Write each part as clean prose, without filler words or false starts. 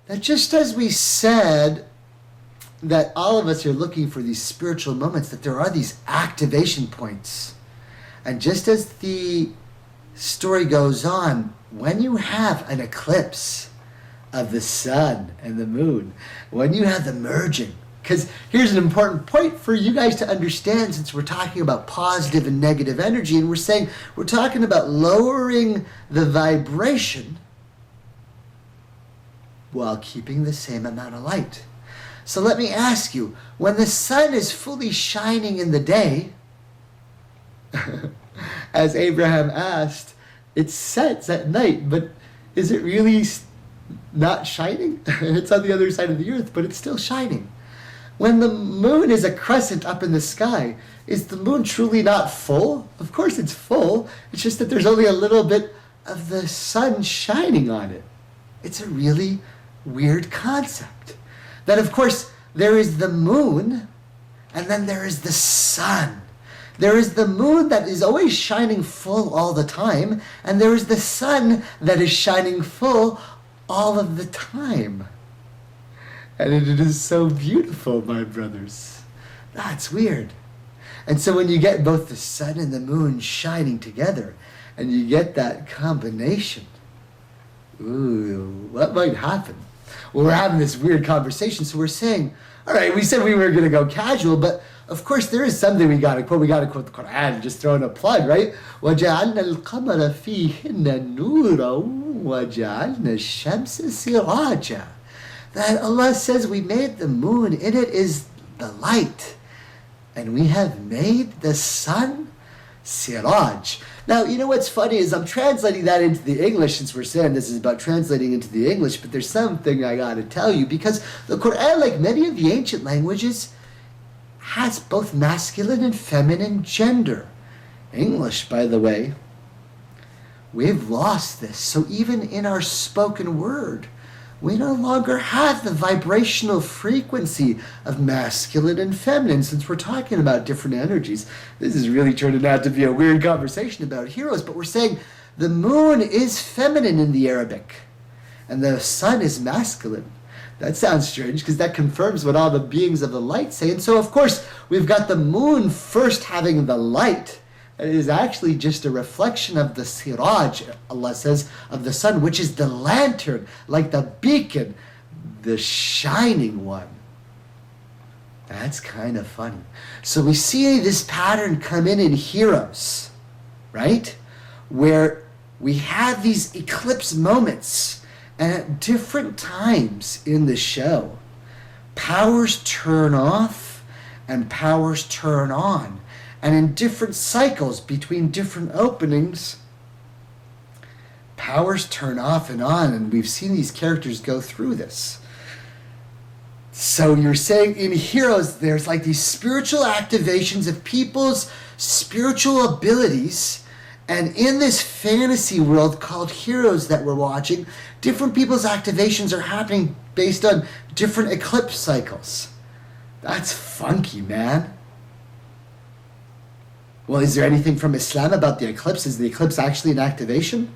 that just as we said that all of us are looking for these spiritual moments, that there are these activation points. And just as the story goes on, when you have an eclipse of the sun and the moon, when you have the merging, because here's an important point for you guys to understand, since we're talking about positive and negative energy, and we're talking about lowering the vibration while keeping the same amount of light. So let me ask you, when the sun is fully shining in the day, as Abraham asked, it sets at night, but is it really not shining? It's on the other side of the earth, but it's still shining. When the moon is a crescent up in the sky, is the moon truly not full? Of course it's full. It's just that there's only a little bit of the sun shining on it. It's a really weird concept. That, of course, there is the moon, and then there is the sun. There is the moon that is always shining full all the time, and there is the sun that is shining full all of the time. And it is so beautiful, my brothers. That's weird. And so when you get both the sun and the moon shining together, and you get that combination, ooh, what might happen? Well, we're having this weird conversation, so we're saying, all right, we said we were going to go casual, but of course there is something we got to quote. We got to quote the Quran, just throw in a plug, right? وَجَعَلْنَا الْقَمَرَ فِيهِنَّ نُورًا وَجَعَلْنَا الشَّمْسَ سِرَاجًا. That Allah says we made the moon, in it is the light, and we have made the sun siraj. Now, you know what's funny is I'm translating that into the English, since we're saying this is about translating into the English, but there's something I got to tell you, because the Quran, like many of the ancient languages, has both masculine and feminine gender. English, by the way, we've lost this. So even in our spoken word, we no longer have the vibrational frequency of masculine and feminine, since we're talking about different energies. This is really turning out to be a weird conversation about heroes, but we're saying the moon is feminine in the Arabic, and the sun is masculine. That sounds strange, because that confirms what all the beings of the light say. And so, of course, we've got the moon first having the light. It is actually just a reflection of the siraj, Allah says, of the sun, which is the lantern, like the beacon, the shining one. That's kind of funny. So we see this pattern come in heroes, right? Where we have these eclipse moments, and at different times in the show, powers turn off and powers turn on. And in different cycles between different openings, powers turn off and on, and we've seen these characters go through this. So you're saying in Heroes, there's like these spiritual activations of people's spiritual abilities, and in this fantasy world called Heroes that we're watching, different people's activations are happening based on different eclipse cycles. That's funky, man. Well, is there anything from Islam about the eclipse? Is the eclipse actually an activation?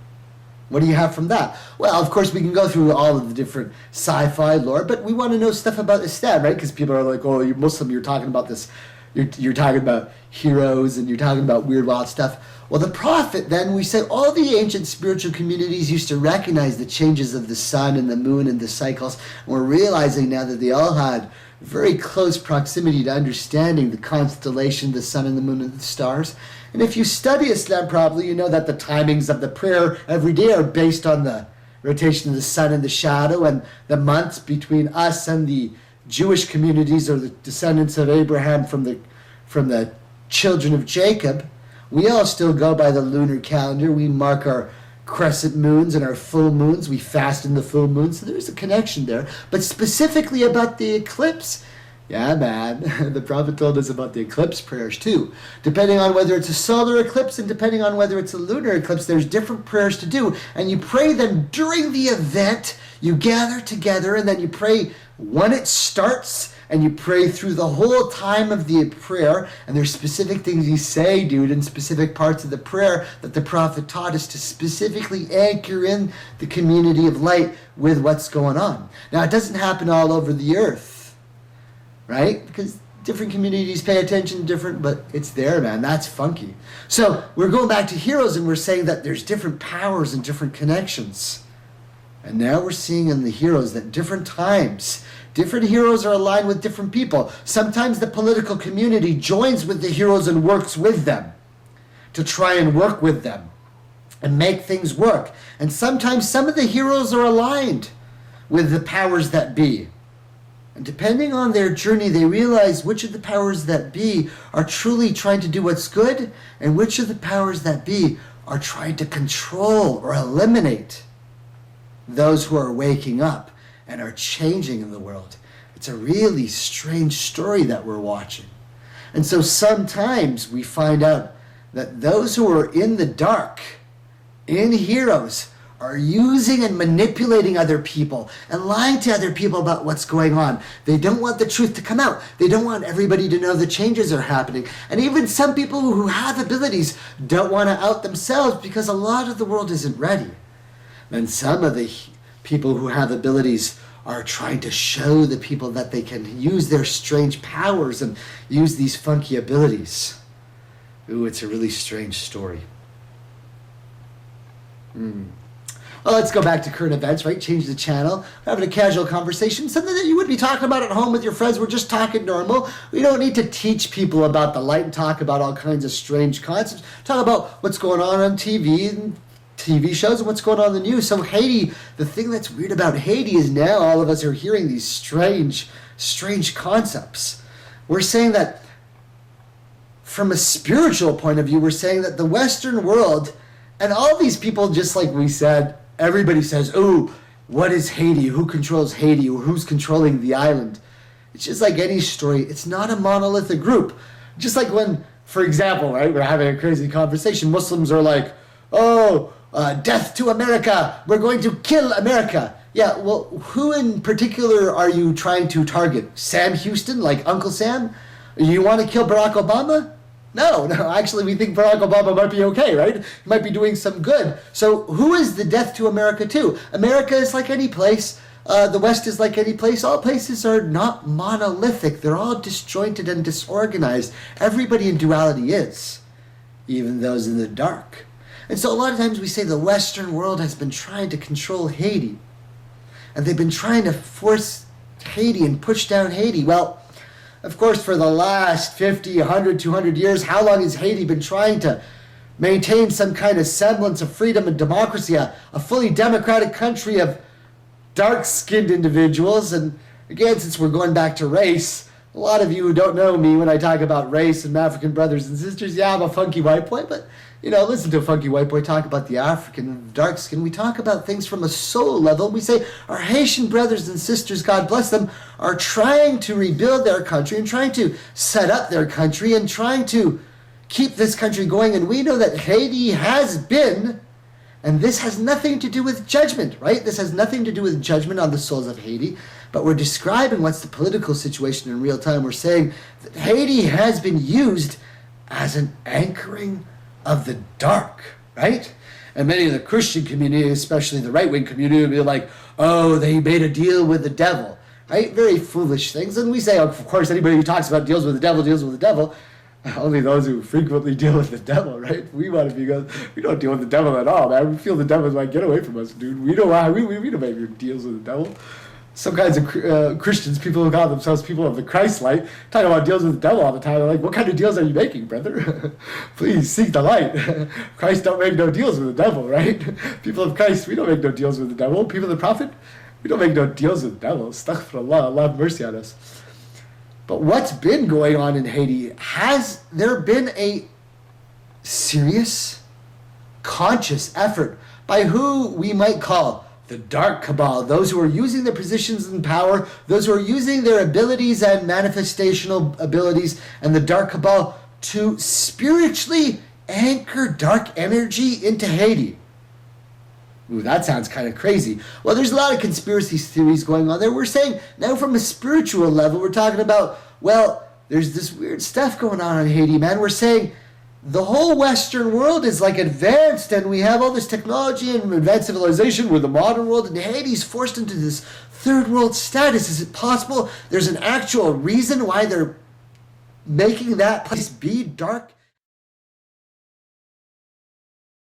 What do you have from that? Well, of course, we can go through all of the different sci-fi lore, but we want to know stuff about Islam, right? Because people are like, oh, you're Muslim, you're talking about this, you're talking about heroes, and you're talking about weird, wild stuff. Well, the Prophet, then, we say all the ancient spiritual communities used to recognize the changes of the sun and the moon and the cycles, and we're realizing now that they all had very close proximity to understanding the constellation, the sun and the moon and the stars. And if you study Islam properly, you know that the timings of the prayer every day are based on the rotation of the sun and the shadow, and the months between us and the Jewish communities, or the descendants of Abraham from the children of Jacob. We all still go by the lunar calendar. We mark our crescent moons and our full moons. We fast in the full moon, so there's a connection there. But specifically about the eclipse, yeah, man, the Prophet told us about the eclipse prayers too. Depending on whether it's a solar eclipse and depending on whether it's a lunar eclipse, there's different prayers to do. And you pray them during the event. You gather together and then you pray when it starts, and you pray through the whole time of the prayer, and there's specific things you say, dude, in specific parts of the prayer that the prophet taught us to specifically anchor in the community of light with what's going on. Now, it doesn't happen all over the earth, right? Because different communities pay attention to different, but it's there, man. That's funky. So we're going back to heroes, and we're saying that there's different powers and different connections. And now we're seeing in the heroes that different times, different heroes are aligned with different people. Sometimes the political community joins with the heroes and works with them to try and work with them and make things work. And sometimes some of the heroes are aligned with the powers that be. And depending on their journey, they realize which of the powers that be are truly trying to do what's good, and which of the powers that be are trying to control or eliminate those who are waking up and are changing in the world. It's a really strange story that we're watching. And so sometimes we find out that those who are in the dark, in heroes, are using and manipulating other people and lying to other people about what's going on. They don't want the truth to come out. They don't want everybody to know the changes are happening. And even some people who have abilities don't want to out themselves because a lot of the world isn't ready. And some of the people who have abilities are trying to show the people that they can use their strange powers and use these funky abilities. Ooh, it's a really strange story. Well, let's go back to current events, right? Change the channel. We're having a casual conversation, something that you would be talking about at home with your friends. We're just talking normal. We don't need to teach people about the light and talk about all kinds of strange concepts. Talk about what's going on TV and TV shows and what's going on in the news. So Haiti, the thing that's weird about Haiti is now all of us are hearing these strange concepts. We're saying that from a spiritual point of view, we're saying that the Western world and all these people, just like we said, everybody says, oh, what is Haiti? Who controls Haiti? Or who's controlling the island? It's just like any story. It's not a monolithic group. Just like when, for example, right, we're having a crazy conversation. Muslims are like, oh, death to America. We're going to kill America. Yeah, well, who in particular are you trying to target? Sam Houston, like Uncle Sam? You want to kill Barack Obama? No, actually we think Barack Obama might be okay, right? He might be doing some good. So who is the death to America to? America is like any place. The West is like any place. All places are not monolithic. They're all disjointed and disorganized. Everybody in duality is, even those in the dark. And so a lot of times we say the Western world has been trying to control Haiti. And they've been trying to force Haiti and push down Haiti. Well, of course, for the last 50, 100, 200 years, how long has Haiti been trying to maintain some kind of semblance of freedom and democracy, a fully democratic country of dark-skinned individuals? And again, since we're going back to race, a lot of you who don't know me when I talk about race and African brothers and sisters, yeah, I'm a funky white boy, but listen to a funky white boy talk about the African dark skin. We talk about things from a soul level. We say our Haitian brothers and sisters, God bless them, are trying to rebuild their country and trying to set up their country and trying to keep this country going. And we know that Haiti has been, and this has nothing to do with judgment, right? This has nothing to do with judgment on the souls of Haiti, but we're describing what's the political situation in real time. We're saying that Haiti has been used as an anchoring of the dark, right? And many of the Christian community, especially the right-wing community, will be like, oh, they made a deal with the devil, right? Very foolish things. And we say, of course, anybody who talks about deals with the devil deals with the devil. Only those who frequently deal with the devil, right? We want to be good. We don't deal with the devil at all, man. We feel the devil might get away from us, dude. We don't make deals with the devil. Some kinds of Christians, people who call themselves people of the Christ light, talk about deals with the devil all the time. They're like, what kind of deals are you making, brother? Please seek the light. Christ don't make no deals with the devil, right? People of Christ, we don't make no deals with the devil. People of the prophet, we don't make no deals with the devil. Astaghfirullah, Allah have mercy on us. But what's been going on in Haiti? Has there been a serious, conscious effort by who we might call the dark cabal, those who are using their positions in power, those who are using their abilities and manifestational abilities, and the dark cabal to spiritually anchor dark energy into Haiti? Ooh, that sounds kind of crazy. Well, there's a lot of conspiracy theories going on there. We're saying now from a spiritual level, we're talking about, well, there's this weird stuff going on in Haiti, man. We're saying the whole Western world is like advanced and we have all this technology and advanced civilization. We're the modern world, and Haiti's forced into this third world status. Is it possible there's an actual reason why they're making that place be dark?